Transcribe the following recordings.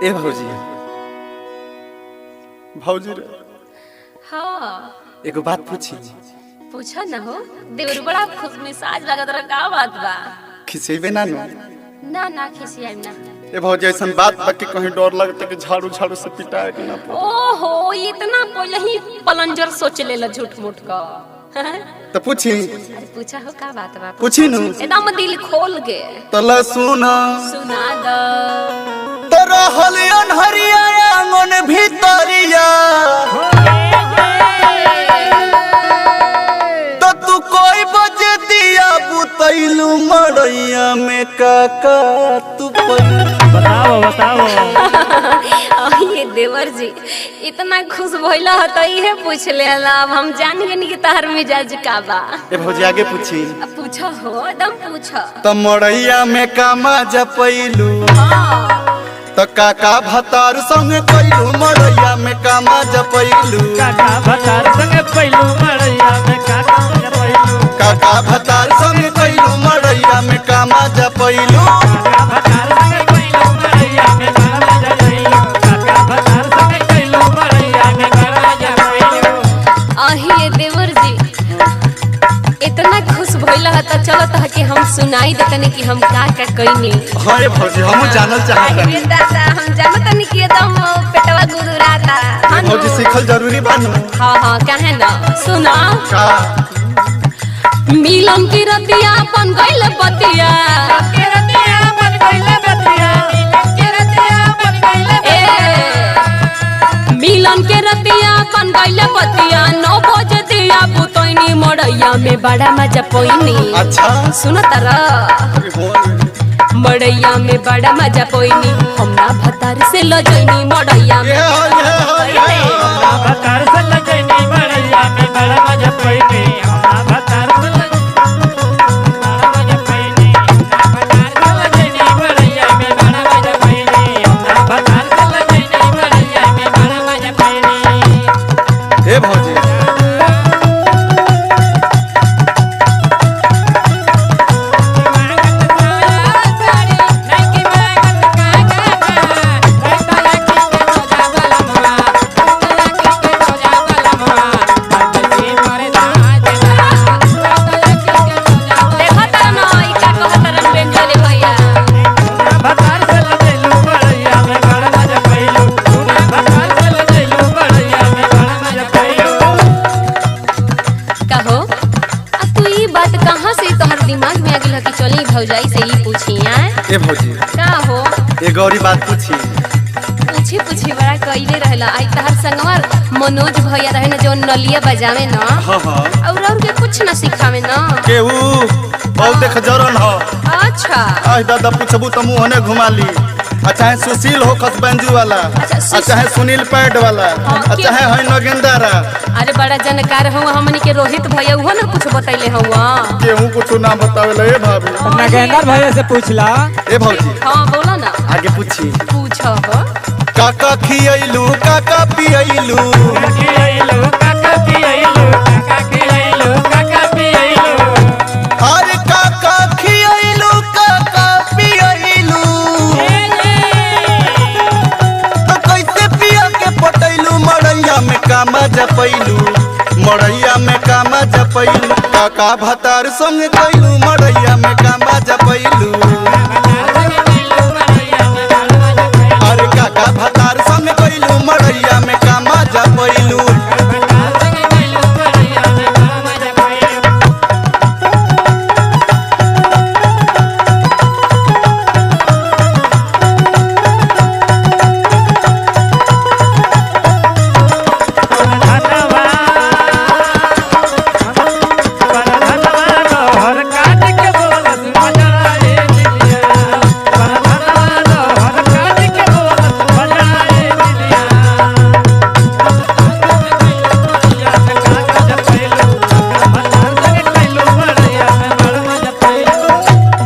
ए भौजी भौजी रे हाँ एगो बात पूछी पूछा ना हो देवर बड़ा खुश मिजाज लगत रहा का बात बा खिसेबे ना नु ना ना खिसियाई ना ए भौजी ऐसा बात बाकी कहीं डर लगता कि झाड़ू झाड़ू से पिटाए कि ना ओहो इतना पहले ही पलंजर सोच लेला झूठ मूठ का तो पूछी अरे पूछा हो का बात बा पूछी नु एकदम दिल खोल के तला सुना सुना दो तोरा हलियन हरिया आंगन भीतरिया तो तू कोई बजे दिया बुतैलू मड़ैया में काका तू बताओ बताओ ये देवर जी इतना खुश भइला ह त इहे पूछ लेला अब हम जान गनी कि तहर मिजाज का बा ए भौजी आगे पूछी अब पूछो हो एकदम पूछो तो मड़ैया में कामा जपैलू हां तो काका भतार संग कैलू मड़ैया में कामा जपैलू काका भतार संग पैलू मड़ैया में काका जपैलू काका भतार संग कैलू मड़ैया में कामा जपैलू काका भतार संग पैलू मड़ैया में काका जपैलू काका भतार संग पैलू मड़ैया में काका जपैलू ये देवर जी इतना खुश भइला ह त चलो त कि हम सुनाई देतनी कि हम का कइनी अरे भौजी हम जानल चाहत अरे दादा हम जानतनी कि एकदम पेटवा गुदुराता भौजी सीखल जरूरी बानू हां हां काहे ना सुना का मिलन की रतिया अपन गइल बतिया के रतिया बन गइले बतिया के रतिया बन गइले मिलन के रतिया अपन गइल बतिया 9 बजे दिया पुतैनी मड़ैया में बड़ा मजा पोइनी अच्छा सुन तारा मड़ैया में बड़ा मजा पोइनी हमरा भतार से लजैनी मड़ैया में हमरा भतार संग जैनी मड़ैया में बड़ा मजा पैनी हमरा भतार संग बड़ा मजा पैनी भतार संग जैनी मड़ैया में बड़ा मजा पैनी हमरा भतार संग जैनी मड़ैया में बड़ा मजा पैनी ए भौजी देखा तारा ना ई का कहत रन बेंजले भैया भतार संग जैलू मड़ैया में बड़ा मजा पैलू भतार संग जैलू मड़ैया में बड़ा मजा पैलू कहो अब तू ई बात कहाँ से तोहर दिमाग में आ गेल कि चली भौजाई से ई पूछी आए ए भौजी का हो ए गौरी बात पूछी पूछी बड़ा कइले रहला आई तहर संगवा मनोज भैया रहे ना जो नलिया बजावे ना हां हां और के कुछ ना सिखावे ना केहू बहुत देख जरन हो अच्छा आज दादा पूछबू त मुंह ने घुमा ली अच्छा है सुशील हो खसबंजू वाला अच्छा है सुनील पैड वाला अच्छा है नगेंद्रा अरे बड़ा जानकार हुआ हमनी के रोहित भैया हुआ ना कुछ बतैले हुआ केहू कुछ ना बतावेला ए भाभी नगेंद्र भैया से पूछला ए भौजी हाँ बोला ना आगे पूछी पूछो हो काका खियैलू काका पियैलू खियैलू काका पियैलू काका खियैलू काका पियैलू अरे काका खियैलू काका पियैलू तो कैसे पिया के पटैलू मड़ैया में कामा जपैलू मड़ैया में कामा जपैलू काका भतार संग कैलू मड़ैया में कामा जपैलू अरे काका भतार संग कैलू मड़ैया में कामा जपैलू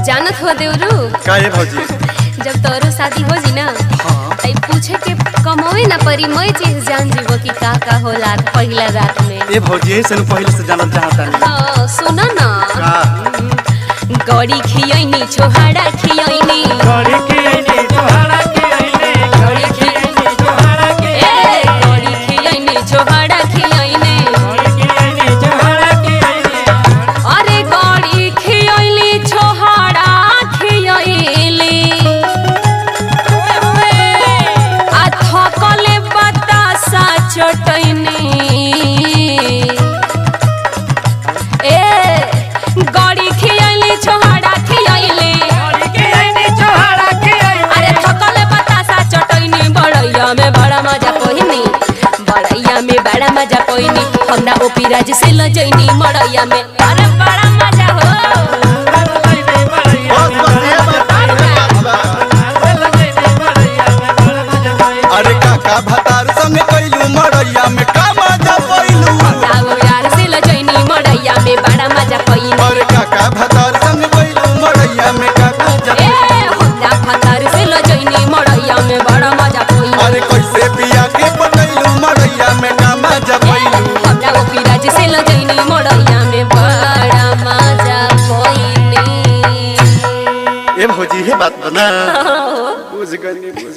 जानत हुआ देवरू का ए भौजी जब तोरो शादी हो जी ना तई पूछे के कमोए ना परी मैं चीज जान जीवो कि का होला पहला रात में ए भौजी से पहले से जानल चाहता हाँ सुना ना गौरी खियैनी छोहाड़ा खियैनी गौरी खियैनी छोहाड़ा खियैनी गौरी ओपी राज से लजैनी मड़ैया में अरे बड़ा मजा हो बस बस ये बात अरे काका भतार संग कैलू मड़ैया में का मजा पैलू यार से लजैनी मड़ैया में बड़ा मजा पैनी अरे काका भतार संग कैलू मड़ैया में का मजा ए होता फतार से लजैनी मड़ैया में बड़ा मजा पैनी अरे कैसे पिया के पटैलू मड़ैया में का मजा पैलू होता ओपी राज से लजैनी मड़ैया में बड़ा मजा पैनी ए भौजी हे बात बना बुझ गई